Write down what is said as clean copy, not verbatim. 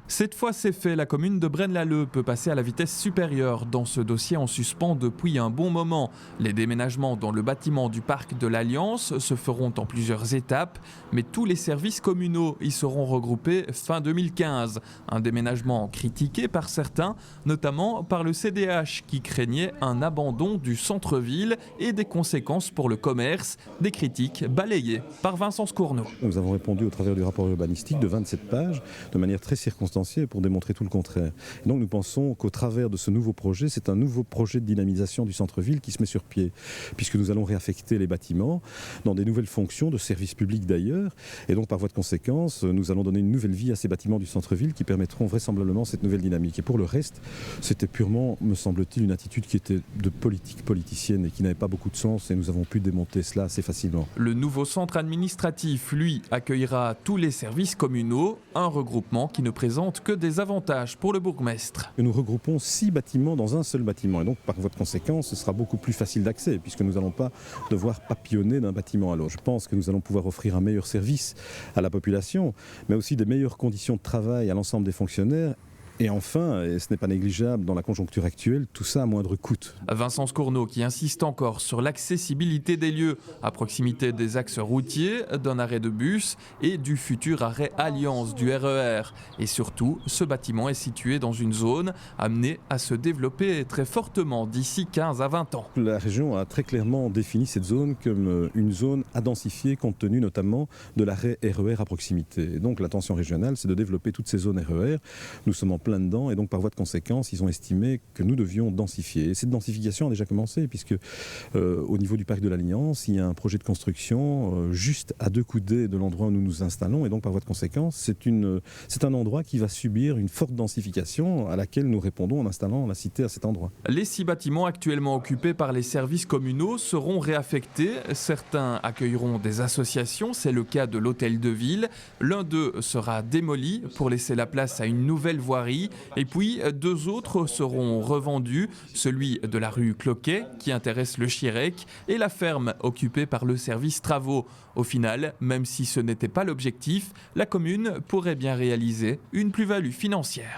Cette fois c'est fait, la commune de Braine-l'Alleud peut passer à la vitesse supérieure dans ce dossier en suspens depuis un bon moment. Les déménagements dans le bâtiment du parc de l'Alliance se feront en plusieurs étapes, mais tous les services communaux y seront regroupés fin 2015. Un déménagement critiqué par certains, notamment par le CDH qui craignait un abandon du centre-ville et des conséquences pour le commerce, des critiques balayées par Vincent Scourneau. Nous avons répondu au travers du rapport urbanistique de 27 pages de manière très circonstanciée pour démontrer tout le contraire. Et donc nous pensons qu'au travers de ce nouveau projet, c'est un nouveau projet de dynamisation du centre-ville qui se met sur pied, puisque nous allons réaffecter les bâtiments dans des nouvelles fonctions de services publics d'ailleurs. Et donc par voie de conséquence, nous allons donner une nouvelle vie à ces bâtiments du centre-ville qui permettront vraisemblablement cette nouvelle dynamique. Et pour le reste, c'était purement, me semble-t-il, une attitude qui était de politique politicienne et qui n'avait pas beaucoup de sens, et nous avons pu démonter cela assez facilement. Le nouveau centre administratif, lui, accueillera tous les services communaux, un regroupement qui ne présente que des avantages pour le bourgmestre. Nous regroupons 6 bâtiments dans un seul bâtiment, et donc par voie de conséquence, ce sera beaucoup plus facile d'accès puisque nous n'allons pas devoir papillonner d'un bâtiment à l'autre. Je pense que nous allons pouvoir offrir un meilleur service à la population, mais aussi des meilleures conditions de travail à l'ensemble des fonctionnaires. Et enfin, et ce n'est pas négligeable dans la conjoncture actuelle, tout ça à moindre coût. Vincent Scourneau qui insiste encore sur l'accessibilité des lieux à proximité des axes routiers, d'un arrêt de bus et du futur arrêt Alliance du RER. Et surtout, ce bâtiment est situé dans une zone amenée à se développer très fortement d'ici 15 à 20 ans. La région a très clairement défini cette zone comme une zone à densifier compte tenu notamment de l'arrêt RER à proximité. Et donc l'intention régionale, c'est de développer toutes ces zones RER. Nous sommes en plein dedans, et donc par voie de conséquence, ils ont estimé que nous devions densifier. Et cette densification a déjà commencé, puisque au niveau du parc de l'Alliance, il y a un projet de construction juste à 2 coudées de l'endroit où nous nous installons, et donc par voie de conséquence, c'est un endroit qui va subir une forte densification à laquelle nous répondons en installant la cité à cet endroit. Les 6 bâtiments actuellement occupés par les services communaux seront réaffectés. Certains accueilleront des associations, c'est le cas de l'hôtel de ville. L'un d'eux sera démoli pour laisser la place à une nouvelle voirie. Et puis 2 autres seront revendus, celui de la rue Cloquet qui intéresse le Chirec et la ferme occupée par le service travaux. Au final, même si ce n'était pas l'objectif, la commune pourrait bien réaliser une plus-value financière.